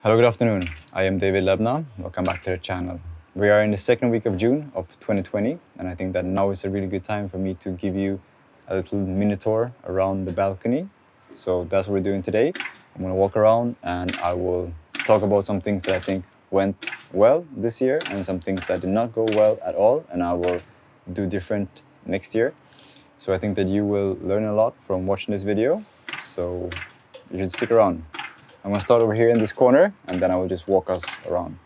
Hello, good afternoon. I am David Lebna. Welcome back to the channel. We are in the second week of June of 2020, and I think that now is a really good time for me to give you a little mini tour around the balcony. So that's what we're doing today. I'm going to walk around and I will talk about some things that I think went well this year and some things that did not go well at all, and I will do different next year. So I think that you will learn a lot from watching this video, so you should stick around. I'm going to start over here in this corner, and then I will just walk us around.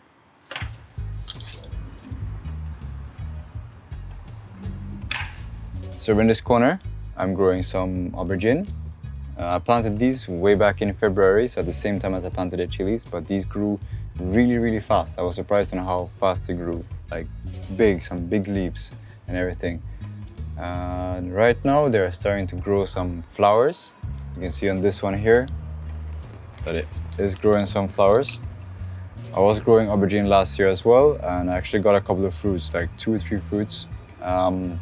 So in this corner, I'm growing some aubergine. I planted these way back in February, so at the same time as I planted the chilies, but these grew really fast. I was surprised on how fast they grew, like some big leaves and everything. And right now they're starting to grow some flowers. You can see on this one here that it is growing some flowers. I was growing aubergine last year as well, and I actually got a couple of fruits, like 2 or 3 fruits.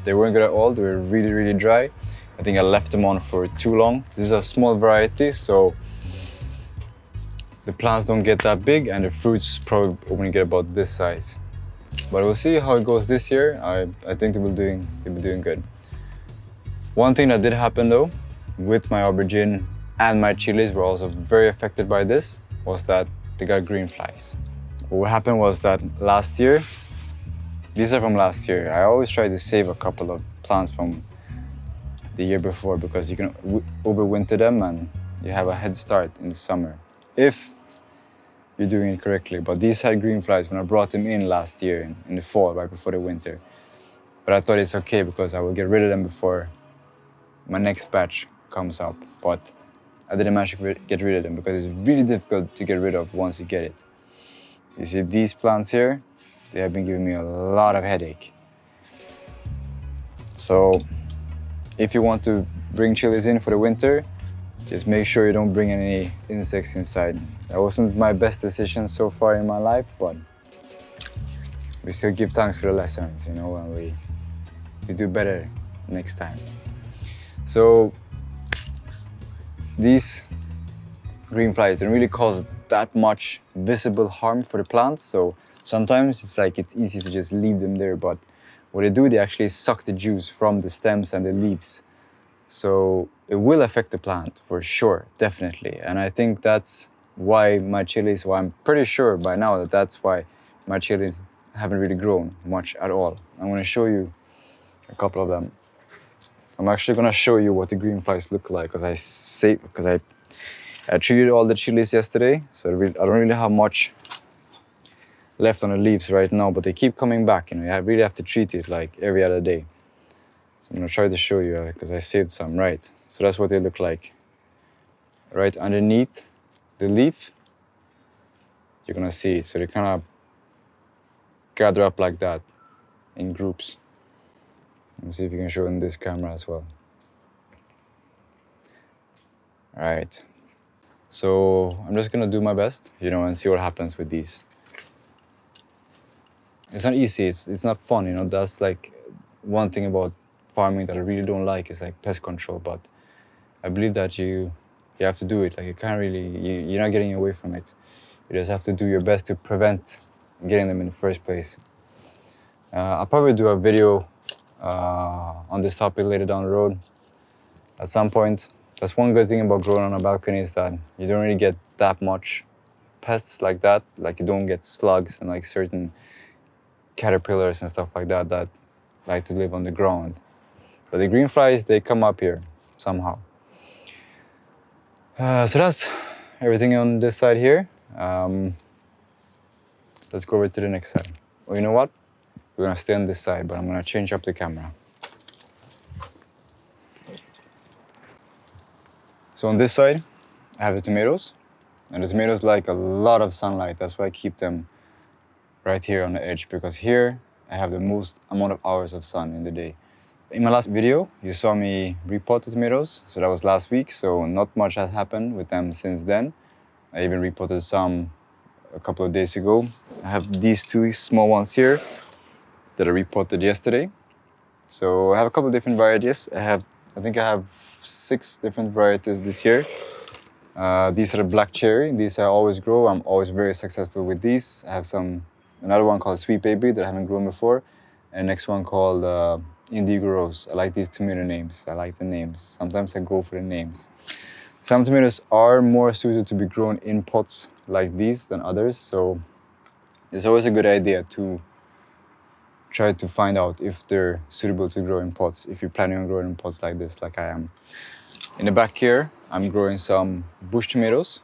They weren't good at all. They were really dry. I think I left them on for too long. This is a small variety, so the plants don't get that big, and the fruits probably only get about this size. But we'll see how it goes this year. I think they'll be doing good. One thing that did happen though, with my aubergine and my chilies were also very affected by this, was that they got green flies. What happened was that last year, these are from last year, I always try to save a couple of plants from the year before because you can overwinter them and you have a head start in the summer if you're doing it correctly. But these had green flies when I brought them in last year in the fall, right before the winter. But I thought it's okay because I will get rid of them before my next batch comes up. But I didn't manage to get rid of them because it's really difficult to get rid of once you get it. You see these plants here, they have been giving me a lot of headache. So if you want to bring chilies in for the winter, just make sure you don't bring any insects inside. That wasn't my best decision so far in my life, but we still give thanks for the lessons, and we do better next time. So these green flies don't really cause that much visible harm for the plants, so sometimes it's easy to just leave them there, but what they do, they actually suck the juice from the stems and the leaves. So it will affect the plant for sure, definitely. And I think that's why my chilies, well, I'm pretty sure by now that's why my chilies haven't really grown much at all. I'm going to show you a couple of them. I'm actually going to show you what the green flies look like because I treated all the chilies yesterday, so I don't really have much left on the leaves right now, but they keep coming back. I really have to treat it like every other day. So I'm going to try to show you because I saved some, right? So that's what they look like. Right underneath the leaf, you're going to see it. So they kind of gather up like that in groups. Let me see if you can show in this camera as well. All right. So I'm just going to do my best, and see what happens with these. It's not easy. It's not fun, That's like one thing about farming that I really don't like is like pest control, but I believe that you have to do it. Like you can't really, you're not getting away from it. You just have to do your best to prevent getting them in the first place. I'll probably do a video on this topic later down the road at some point. That's one good thing about growing on a balcony is that you don't really get that much pests like that. Like you don't get slugs and like certain caterpillars and stuff like that like to live on the ground. But the green flies, they come up here somehow. So that's everything on this side here. Let's go over to the next side. Well, you know what? We're gonna stay on this side, but I'm gonna change up the camera. So on this side, I have the tomatoes. And the tomatoes like a lot of sunlight. That's why I keep them right here on the edge, because here I have the most amount of hours of sun in the day. In my last video, you saw me repot the tomatoes, so that was last week, so not much has happened with them since then. I even repotted some a couple of days ago. I have these 2 small ones here that I repotted yesterday. So I have a couple of different varieties. I think I have 6 different varieties this year. These are the black cherry. These I always grow. I'm always very successful with these. I have another one called Sweet Baby that I haven't grown before, and next one called Indigo Rose. I like these tomato names. I like the names. Sometimes I go for the names. Some tomatoes are more suited to be grown in pots like these than others, so it's always a good idea to try to find out if they're suitable to grow in pots, if you're planning on growing in pots like this, like I am. In the back here, I'm growing some bush tomatoes.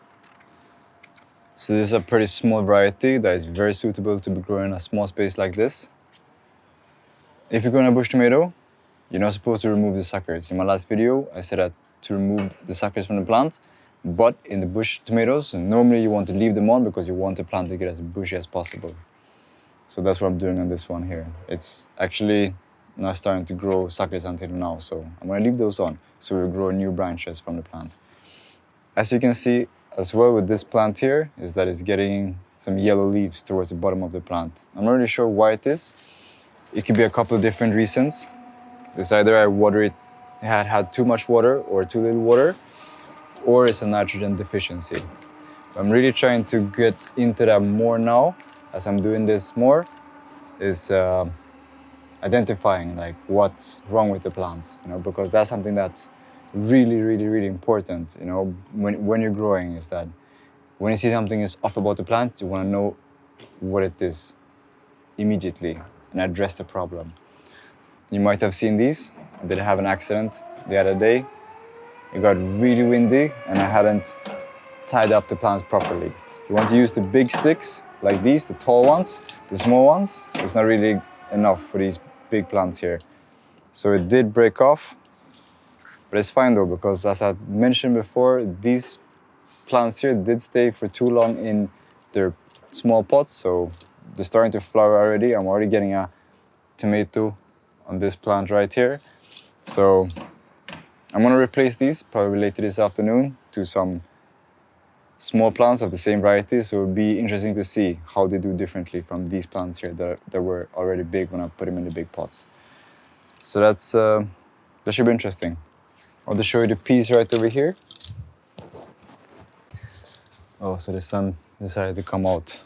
So this is a pretty small variety that is very suitable to be grown in a small space like this. If you're growing a bush tomato, you're not supposed to remove the suckers. In my last video, I said that to remove the suckers from the plant, but in the bush tomatoes, normally you want to leave them on because you want the plant to get as bushy as possible. So that's what I'm doing on this one here. It's actually not starting to grow suckers until now, so I'm gonna leave those on so we'll grow new branches from the plant. As you can see as well with this plant here, is that it's getting some yellow leaves towards the bottom of the plant. I'm not really sure why it is. It could be a couple of different reasons. It's either I water it, had too much water or too little water, or it's a nitrogen deficiency. I'm really trying to get into that more now, as I'm doing this more, is identifying like what's wrong with the plants, because that's something that's really important, when you're growing, is that when you see something is off about the plant, you want to know what it is immediately and address the problem. You might have seen these. I did have an accident the other day. It got really windy and I hadn't tied up the plants properly. You want to use the big sticks like these, the tall ones. The small ones, it's not really enough for these big plants here. So it did break off, but it's fine though, because as I mentioned before, these plants here did stay for too long in their small pots, so they're starting to flower already. I'm already getting a tomato on this plant right here. So I'm gonna replace these probably later this afternoon to some small plants of the same variety, so it'll be interesting to see how they do differently from these plants here that were already big when I put them in the big pots. So that should be interesting. I'll just show you the peas right over here. Oh, so the sun decided to come out.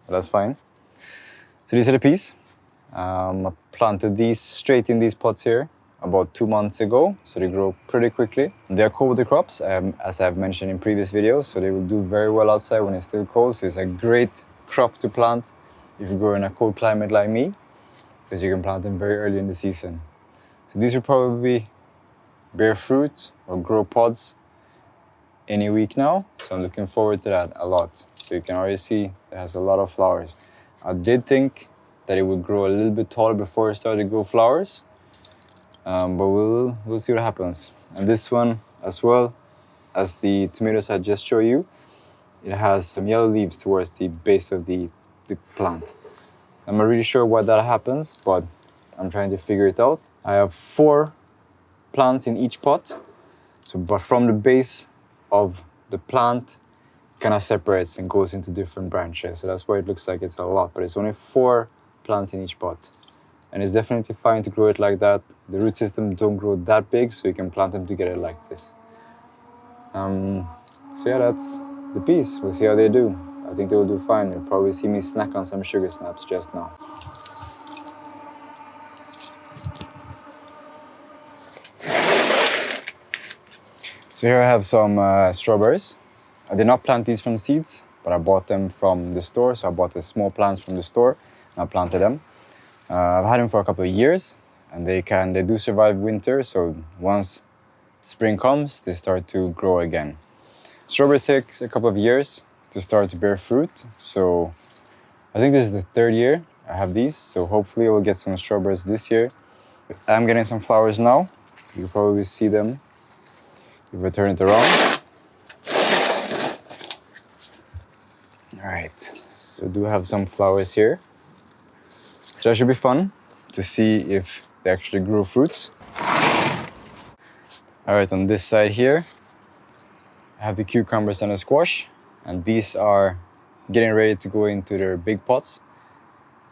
But that's fine. So these are the peas. I planted these straight in these pots here about 2 months ago, so they grow pretty quickly. They are cold weather crops, as I've mentioned in previous videos, so they will do very well outside when it's still cold. So it's a great crop to plant if you grow in a cold climate like me, because you can plant them very early in the season. So these will probably bear fruit or grow pods any week now, so I'm looking forward to that a lot. So you can already see it has a lot of flowers. I did think that it would grow a little bit taller before it started to grow flowers, but we'll see what happens. And this one as well as the tomatoes I just showed you, it has some yellow leaves towards the base of the plant. I'm not really sure why that happens, but I'm trying to figure it out. I have 4 plants in each pot, but from the base of the plant kind of separates and goes into different branches. So that's why it looks like it's a lot, but it's only 4 plants in each pot. And it's definitely fine to grow it like that. The root system don't grow that big, so you can plant them together like this. So yeah, that's the peas. We'll see how they do. I think they will do fine. You'll probably see me snack on some sugar snaps just now. So here I have some strawberries. I did not plant these from seeds, but I bought them from the store. So I bought the small plants from the store and I planted them. I've had them for a couple of years and they do survive winter. So once spring comes, they start to grow again. Strawberry takes a couple of years to start to bear fruit. So I think this is the 3rd year I have these. So hopefully we'll get some strawberries this year. I'm getting some flowers now. You can probably see them if I turn it around. All right, so I do have some flowers here. So that should be fun to see if they actually grow fruits. All right, on this side here, I have the cucumbers and the squash, and these are getting ready to go into their big pots.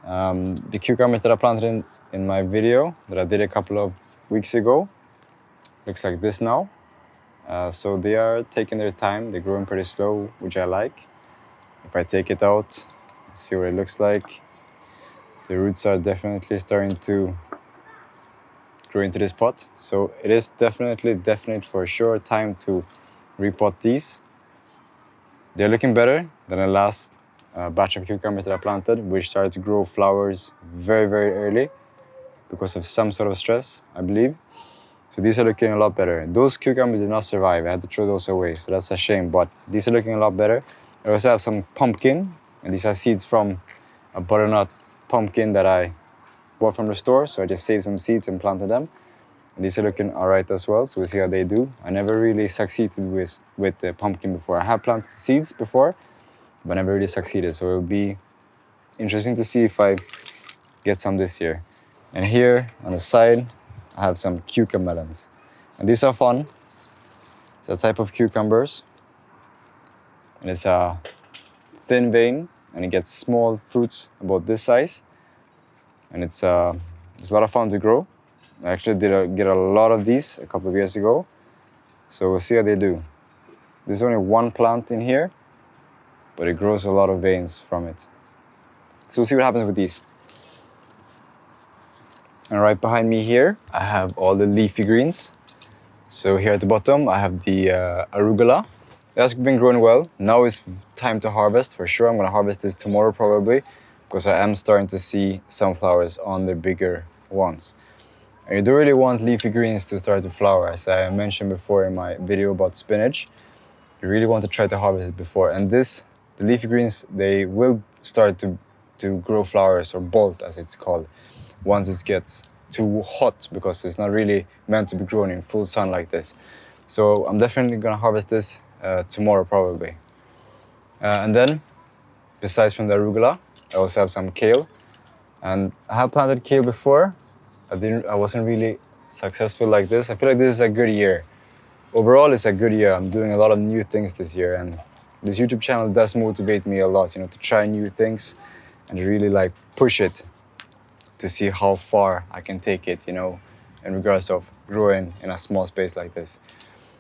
The cucumbers that I planted in my video that I did a couple of weeks ago looks like this now. So they are taking their time. They're growing pretty slow, which I like. If I take it out, see what it looks like. The roots are definitely starting to grow into this pot. So it is definite for sure time to repot these. They're looking better than the last batch of cucumbers that I planted, which started to grow flowers very early because of some sort of stress, I believe. So these are looking a lot better. Those cucumbers did not survive. I had to throw those away, so that's a shame, but these are looking a lot better. I also have some pumpkin, and these are seeds from a butternut pumpkin that I bought from the store, so I just saved some seeds and planted them. And these are looking all right as well, so we'll see how they do. I never really succeeded with the pumpkin before. I have planted seeds before, but never really succeeded, so it'll be interesting to see if I get some this year. And here on the side, I have some cucumber melons. And these are fun. It's a type of cucumbers. And it's a thin vein, and it gets small fruits about this size. And it's a lot of fun to grow. I actually did get a lot of these a couple of years ago. So we'll see how they do. There's only one plant in here, but it grows a lot of veins from it. So we'll see what happens with these. And right behind me here, I have all the leafy greens. So here at the bottom, I have the arugula. That's been growing well. Now it's time to harvest for sure. I'm gonna harvest this tomorrow probably, because I am starting to see sunflowers on the bigger ones. And you don't really want leafy greens to start to flower, as I mentioned before in my video about spinach. You really want to try to harvest it before. And the leafy greens, they will start to grow flowers, or bolt as it's called, once it gets too hot, because it's not really meant to be grown in full sun like this. So I'm definitely gonna harvest this tomorrow probably. And then, besides from the arugula, I also have some kale. And I have planted kale before. I wasn't really successful like this. I feel like this is a good year. Overall, it's a good year. I'm doing a lot of new things this year, and this YouTube channel does motivate me a lot, to try new things and really like push it to see how far I can take it, in regards of growing in a small space like this.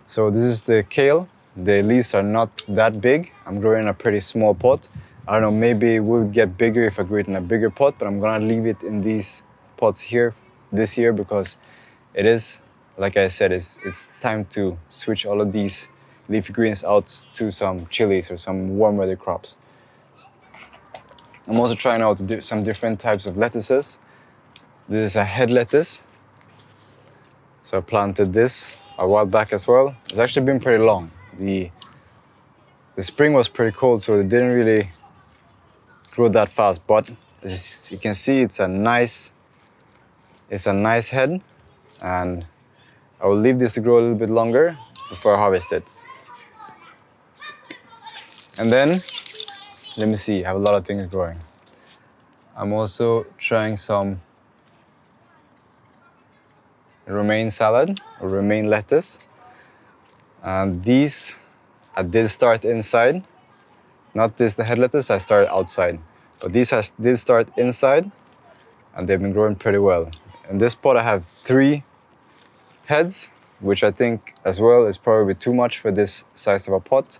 So this is the kale. The leaves are not that big. I'm growing in a pretty small pot. I don't know, maybe it will get bigger if I grow it in a bigger pot, but I'm gonna leave it in these pots here this year, because it is, like I said, it's time to switch all of these leafy greens out to some chilies or some warm weather crops. I'm also trying out some different types of lettuces. This is a head lettuce. So I planted this a while back as well. It's actually been pretty long. The spring was pretty cold, so it didn't really grow that fast, but as you can see, it's a nice head, and I will leave this to grow a little bit longer before I harvest it. And then, let me see, I have a lot of things growing. I'm also trying some romaine salad or romaine lettuce. And these, I did start inside. Not this, the head lettuce, I started outside. But these did start inside, and they've been growing pretty well. In this pot, I have 3 heads, which I think as well is probably too much for this size of a pot.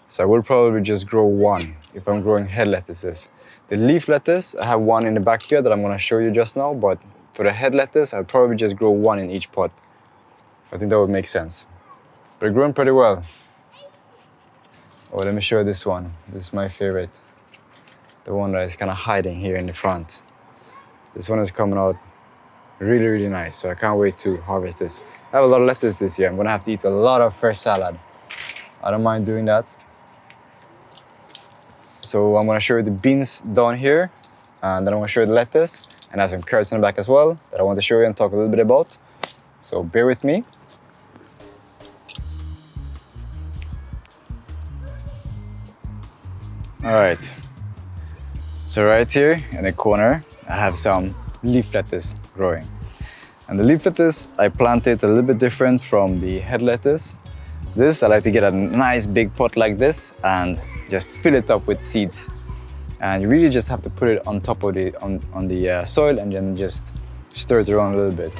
So I will probably just grow 1 if I'm growing head lettuces. The leaf lettuce, I have 1 in the back here that I'm gonna show you just now, but for the head lettuce, I'll probably just grow 1 in each pot. I think that would make sense. But it's growing pretty well. Oh, let me show you this one. This is my favorite. The one that is kind of hiding here in the front. This one is coming out really nice, so I can't wait to harvest this. I have a lot of lettuce this year. I'm gonna have to eat a lot of fresh salad. I don't mind doing that. So I'm gonna show you the beans down here, and then I'm gonna show you the lettuce, and I have some carrots in the back as well that I want to show you and talk a little bit about. So bear with me. All right. So right here in the corner, I have some leaf lettuce growing. And the leaf lettuce, I planted a little bit different from the head lettuce. This, I like to get a nice big pot like this and just fill it up with seeds. And you really just have to put it on top of the soil, and then just stir it around a little bit,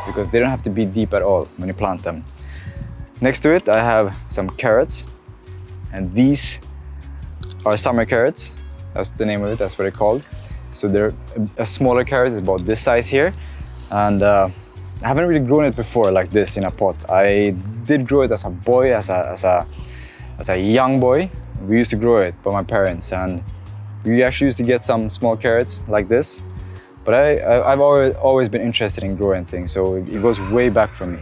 because they don't have to be deep at all when you plant them. Next to it, I have some carrots, and these are summer carrots. That's the name of it, that's what they're called. So they're a smaller carrot, it's about this size here. And I haven't really grown it before like this in a pot. I did grow it as a boy, as a young boy. We used to grow it by my parents, and we actually used to get some small carrots like this. But I've always been interested in growing things, so it goes way back for me.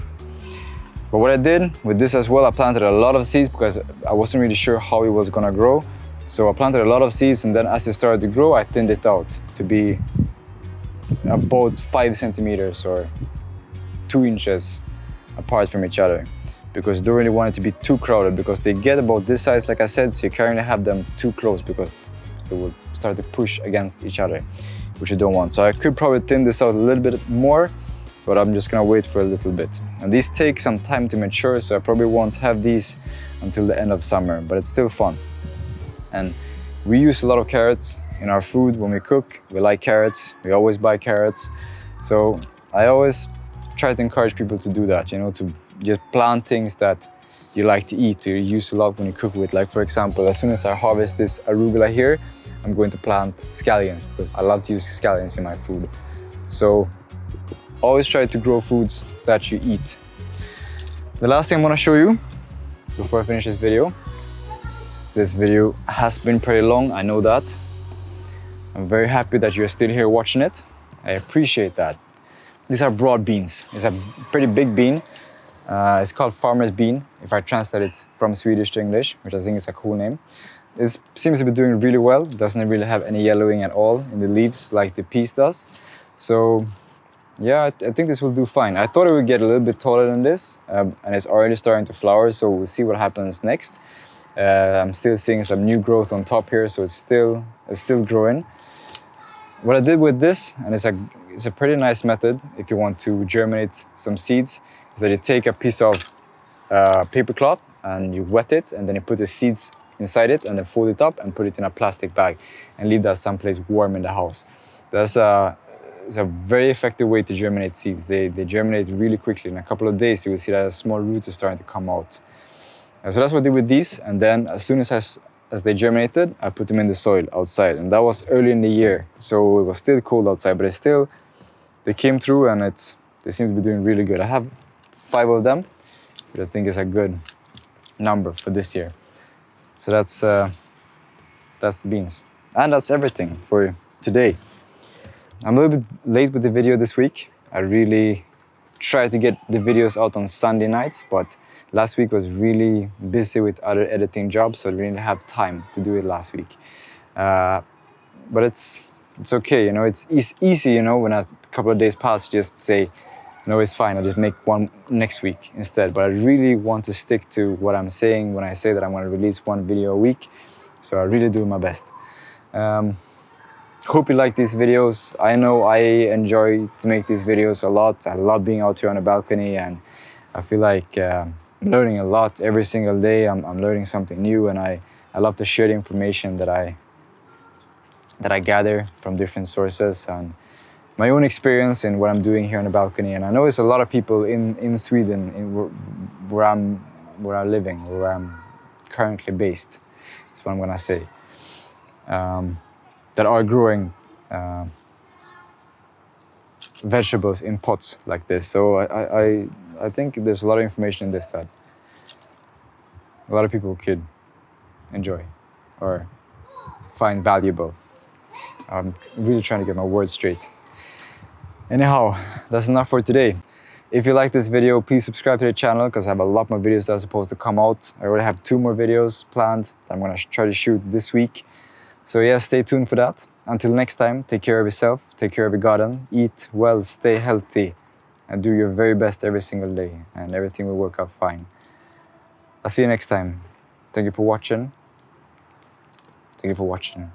But what I did with this as well, I planted a lot of seeds because I wasn't really sure how it was gonna grow. So I planted a lot of seeds, and then as it started to grow, I thinned it out to be about 5 centimeters or 2 inches apart from each other, because I don't really want it to be too crowded, because they get about this size, like I said, so you can't really have them too close because they will start to push against each other, which you don't want. So I could probably thin this out a little bit more, but I'm just gonna wait for a little bit. And these take some time to mature, so I probably won't have these until the end of summer, but it's still fun. And we use a lot of carrots in our food when we cook. We like carrots, we always buy carrots. So I always try to encourage people to do that, you know, to just plant things that you like to eat, or you use a lot when you cook with. Like for example, as soon as I harvest this arugula here, I'm going to plant scallions because I love to use scallions in my food. So always try to grow foods that you eat. The last thing I'm gonna show you before I finish this video. This video has been pretty long, I know that. I'm very happy that you're still here watching it. I appreciate that. These are broad beans. It's a pretty big bean. It's called farmer's bean, if I translate it from Swedish to English, which I think is a cool name. It seems to be doing really well. It doesn't really have any yellowing at all in the leaves like the peas does. So yeah, I think this will do fine. I thought it would get a little bit taller than this, and it's already starting to flower, so we'll see what happens next. I'm still seeing some new growth on top here, so it's still growing. What I did with this, and it's a pretty nice method if you want to germinate some seeds, is that you take a piece of paper cloth and you wet it, and then you put the seeds inside it and then fold it up and put it in a plastic bag and leave that someplace warm in the house. It's a very effective way to germinate seeds. They germinate really quickly. In a couple of days, you will see that a small root is starting to come out. So that's what I did with these, and then as soon as they germinated, I put them in the soil outside, and that was early in the year, so it was still cold outside, but they came through, and they seem to be doing really good. I have 5 of them, which I think is a good number for this year. So that's the beans, and that's everything for today. I'm a little bit late with the video this week. I really tried to get the videos out on Sunday nights, but last week was really busy with other editing jobs, so I didn't have time to do it last week. But it's okay, you know, it's easy, you know, when a couple of days pass, just say, no, it's fine, I'll just make one next week instead. But I really want to stick to what I'm saying when I say that I'm going to release 1 video a week, so I really do my best. Hope you like these videos. I know I enjoy to make these videos a lot. I love being out here on the balcony, and I feel like I'm learning a lot every single day. I'm learning something new, and I love to share the information that I gather from different sources and my own experience in what I'm doing here on the balcony. And I know there's a lot of people in Sweden, where I'm living, where I'm currently based. That's what I'm gonna say. That are growing vegetables in pots like this. So I think there's a lot of information in this that a lot of people could enjoy or find valuable. I'm really trying to get my words straight. Anyhow, that's enough for today. If you like this video, please subscribe to the channel, because I have a lot more videos that are supposed to come out. I already have 2 more videos planned that I'm gonna try to shoot this week. So yeah, stay tuned for that. Until next time, take care of yourself, take care of your garden, eat well, stay healthy, and do your very best every single day, and everything will work out fine. I'll see you next time. Thank you for watching. Thank you for watching.